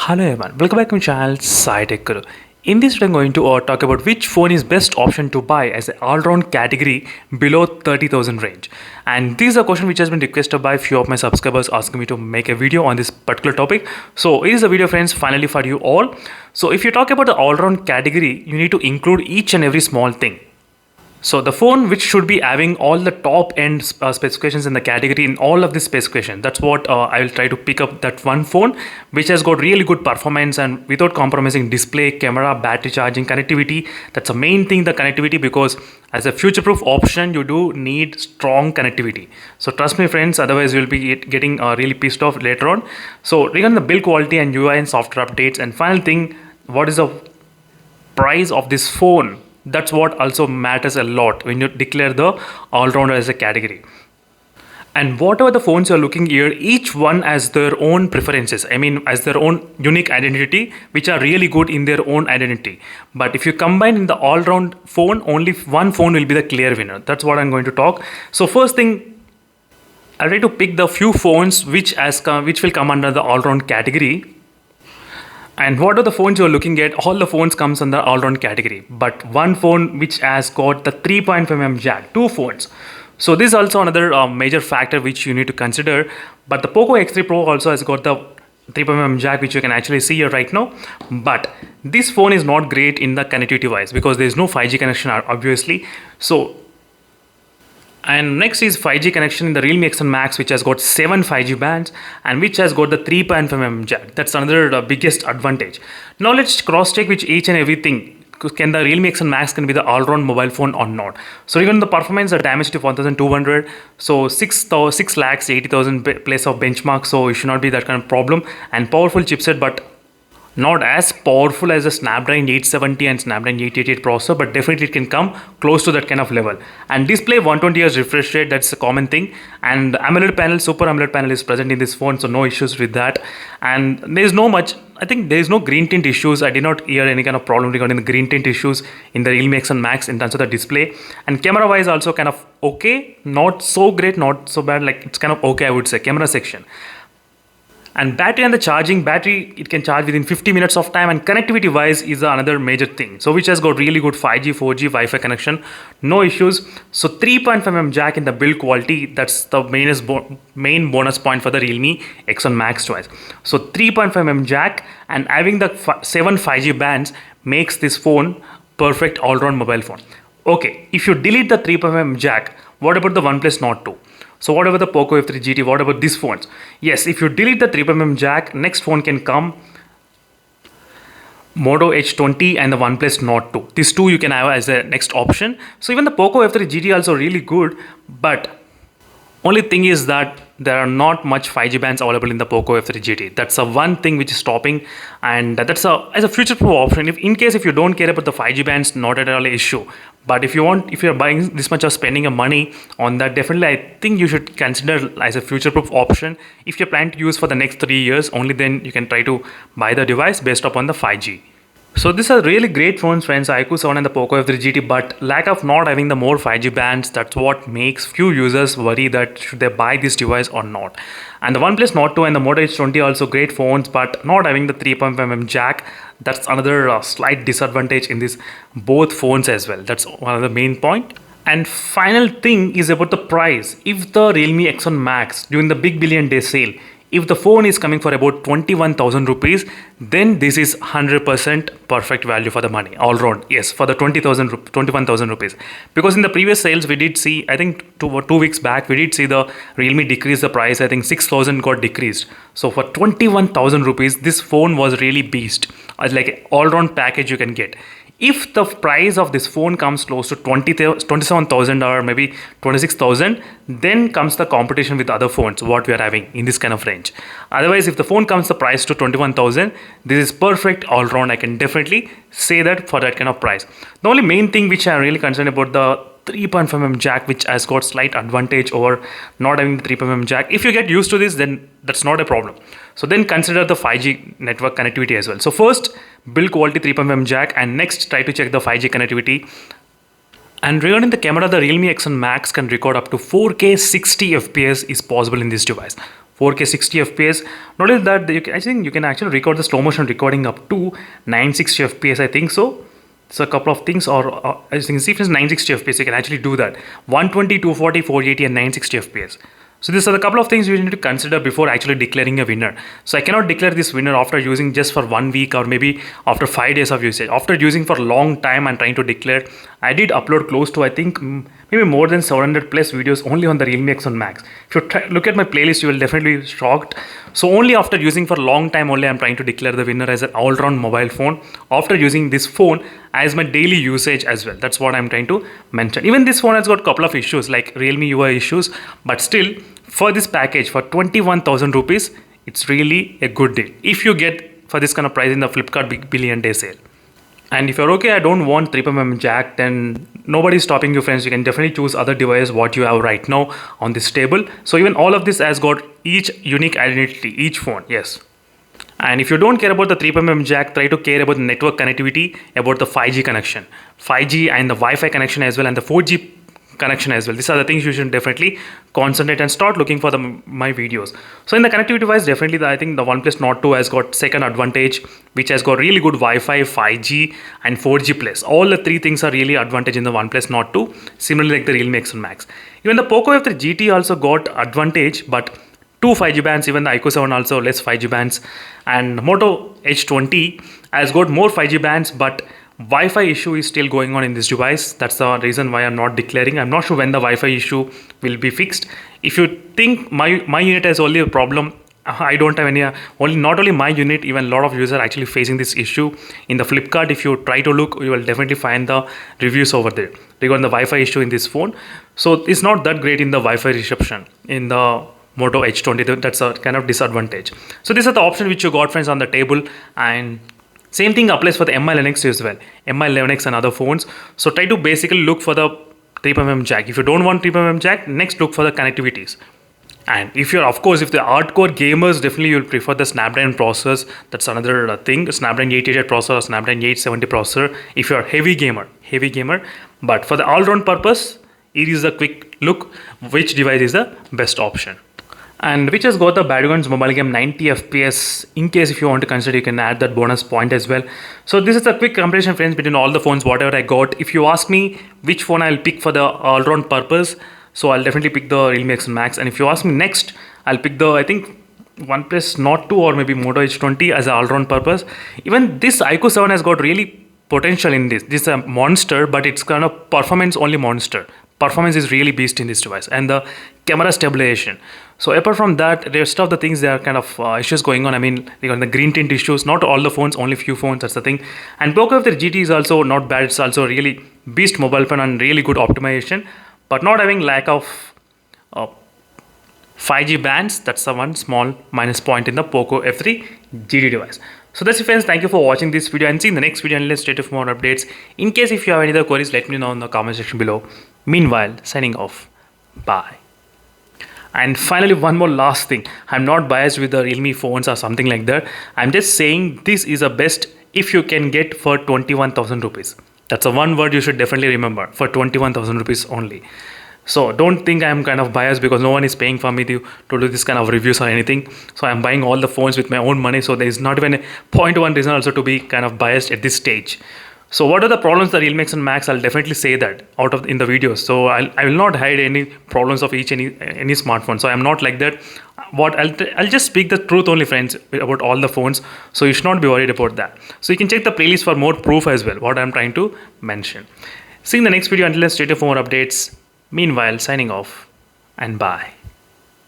Hello everyone, welcome back to my channel SciTech Guru. In this video, I'm going to talk about which phone is best option to buy as an all-round category below 30,000 range. And this is a question which has been requested by a few of my subscribers asking me to make a video on this particular topic. So it is a video, friends, finally for you all. So if you talk about the all-round category, you need to include each and every small thing. So the phone which should be having all the top end specifications in the category in all of the specifications. That's what I will try to pick up, that one phone which has got really good performance and without compromising display, camera, battery charging, connectivity. That's the main thing, the connectivity, because as a future-proof option you do need strong connectivity. So trust me friends, otherwise you'll be getting really pissed off later on. So regarding the build quality and UI and software updates, and final thing, what is the price of this phone? That's what also matters a lot when you declare the all-rounder as a category. And whatever the phones you're looking here, each one has their own preferences. I mean, as their own unique identity, which are really good in their own identity. But if you combine in the all-round phone, only one phone will be the clear winner. That's what I'm going to talk. So first thing, I'll try to pick the few phones which will come under the all-round category. And what are the phones you're looking at? All the phones comes under all-round category, but one phone which has got the 3.5mm jack, two phones. So this is also another major factor which you need to consider. But the Poco X3 Pro also has got the 3.5mm jack, which you can actually see here right now. But this phone is not great in the connectivity wise because there is no 5G connection obviously. So and next is 5G connection in the Realme X1 Max, which has got 7 5G bands and which has got the 3.5mm jack. That's another biggest advantage. Now let's cross check which each and everything. Can the Realme X1 Max can be the all-round mobile phone or not? So regarding the performance, the damage to 1200, so 6 lakhs 80,000 place of benchmark, so it should not be that kind of problem. And powerful chipset, but not as powerful as the Snapdragon 870 and Snapdragon 888 processor, but definitely it can come close to that kind of level. And display 120 Hz refresh rate, that's a common thing. And AMOLED panel, Super AMOLED panel is present in this phone, so no issues with that. And there is no much, I think there is no green tint issues. I did not hear any kind of problem regarding the green tint issues in the Realme X1 Max in terms of the display. And camera wise also kind of okay, not so great, not so bad, like it's kind of okay, I would say, camera section. And battery and the charging, battery it can charge within 50 minutes of time, and connectivity wise is another major thing. So which has got really good 5G, 4G, Wi-Fi connection, no issues. So 3.5mm jack in the build quality, that's the main bonus point for the Realme X1 Max device. So 3.5mm jack and having the 7 5G bands makes this phone perfect all-round mobile phone. Okay, if you delete the 3.5mm jack, what about the OnePlus Nord 2? So what about the Poco F3 GT? What about these phones? Yes, if you delete the 3mm jack, next phone can come Moto H20 and the OnePlus Nord 2. These two you can have as a next option. So even the Poco F3 GT also really good, but only thing is that there are not much 5G bands available in the Poco F3 GT. That's the one thing which is stopping, and that's as a future-proof option. If in case if you don't care about the 5G bands, not at all an issue. But if you're buying this much of spending your money on that, definitely I think you should consider as a future-proof option. If you're planning to use for the next 3 years, only then you can try to buy the device based upon the 5G. So these are really great phones, friends, iQOO 7 and the Poco F3 GT, but lack of not having the more 5G bands, that's what makes few users worry that should they buy this device or not. And the OnePlus Nord 2 and the Moto H20 also great phones, but not having the 3.5mm jack, that's another slight disadvantage in this both phones as well. That's one of the main point. And final thing is about the price. If the Realme X1 Max during the Big Billion Day sale, if the phone is coming for about 21,000 rupees, then this is 100% perfect value for the money all round. Yes, for the 21,000 rupees. Because in the previous sales we did see, I think 2 weeks back, we did see the Realme decrease the price. I think 6,000 got decreased. So for 21,000 rupees, this phone was really beast. It's like an all round package you can get. If the price of this phone comes close to 27,000 or maybe 26,000, then comes the competition with other phones what we are having in this kind of range. Otherwise, if the phone comes the price to 21,000, this is perfect all round. I can definitely say that for that kind of price. The only main thing which I'm really concerned about the 3.5mm jack, which has got slight advantage over not having the 3.5mm jack. If you get used to this, then that's not a problem. So then consider the 5G network connectivity as well. So first, build quality 3.5mm jack, and next try to check the 5G connectivity. And regarding the camera, the Realme X1 Max can record up to 4K 60 FPS is possible in this device. 4K 60 FPS. Not only that, I think you can actually record the slow motion recording up to 960 FPS, I think so. So a couple of things, or as you can see, if it's 960 FPS, you can actually do that. 120, 240, 480 and 960 FPS. So these are the couple of things you need to consider before actually declaring a winner. So I cannot declare this winner after using just for 1 week or maybe after 5 days of usage. After using for a long time and trying to declare, I did upload close to, I think, maybe more than 700 plus videos only on the Realme X1 Max. If you look at my playlist, you will definitely be shocked. So only after using for a long time only I'm trying to declare the winner as an all-round mobile phone. After using this phone as my daily usage as well. That's what I'm trying to mention. Even this phone has got a couple of issues like Realme UI issues, but still for this package for 21,000 rupees, it's really a good deal if you get for this kind of price in the Flipkart Big Billion Day sale. And if you're okay, I don't want 3.5mm jack, then nobody's stopping you, friends. You can definitely choose other device what you have right now on this table. So even all of this has got each unique identity, each phone, yes. And if you don't care about the 3.5mm jack, try to care about the network connectivity, about the 5G connection, 5G and the Wi-Fi connection as well, and the 4G connection as well. These are the things you should definitely concentrate and start looking for my videos. So in the connectivity wise, definitely I think the OnePlus Nord 2 has got second advantage, which has got really good Wi-Fi, 5G and 4G plus. All the three things are really advantage in the OnePlus Nord 2, similarly like the Realme X1 Max. Even the Poco F3 GT also got advantage, but 2 5G bands, even the iQOO 7 also less 5G bands, and Moto H20 has got more 5G bands, but Wi-Fi issue is still going on in this device. That's the reason why I'm not declaring. I'm not sure when the Wi-Fi issue will be fixed. If you think my unit has only a problem, I don't have any, not only my unit, even a lot of users are actually facing this issue. In the Flipkart, if you try to look, you will definitely find the reviews over there regarding the Wi-Fi issue in this phone. So it's not that great in the Wi-Fi reception in the Moto H20. That's a kind of disadvantage. So these are the options which you got, friends, on the table. And same thing applies for the Mi 11X as well, Mi 11X and other phones. So try to basically look for the 3.5mm jack. If you don't want 3.5mm jack, next look for the connectivities. And if you're, of course, if the hardcore gamers, definitely you'll prefer the Snapdragon processors. That's another thing, Snapdragon 888 processor, Snapdragon 870 processor. If you're a heavy gamer. But for the all-round purpose, here is a quick look which device is the best option. And which has got the Battlegrounds mobile game 90 FPS. In case if you want to consider, you can add that bonus point as well. So this is a quick comparison, friends, between all the phones, whatever I got. If you ask me which phone I'll pick for the all-round purpose, so I'll definitely pick the Realme X1 Max. And if you ask me next, I'll pick the, I think, OnePlus Nord 2 or maybe Moto H20 as an all-round purpose. Even this iQOO 7 has got really potential in this. This is a monster, but it's kind of performance only monster. Performance is really beast in this device, and the camera stabilization. So apart from that, the rest of the things, there are kind of issues going on. I mean, regarding the green tint issues, not all the phones, only few phones, that's the thing. And Poco F3 GT is also not bad. It's also really beast mobile phone and really good optimization, but not having lack of 5G bands. That's the one small minus point in the Poco F3 GT device. So that's it, friends. Thank you for watching this video, and see in the next video, and let's stay tuned for more updates. In case if you have any other queries, let me know in the comment section below. Meanwhile, signing off. Bye. And finally, one more last thing. I'm not biased with the Realme phones or something like that. I'm just saying this is the best if you can get for 21,000 rupees. That's a one word you should definitely remember, for 21,000 rupees only. So don't think I'm kind of biased because no one is paying for me to do this kind of reviews or anything. So I'm buying all the phones with my own money. So there is not even a 0.1 reason also to be kind of biased at this stage. So what are the problems the Realme X1 Max? I'll definitely say that in the videos. So I will not hide any problems of any smartphone. So I'm not like that. I'll just speak the truth only, friends, about all the phones. So you should not be worried about that. So you can check the playlist for more proof as well, what I'm trying to mention. See you in the next video. Until then, stay tuned for more updates. Meanwhile, signing off and bye.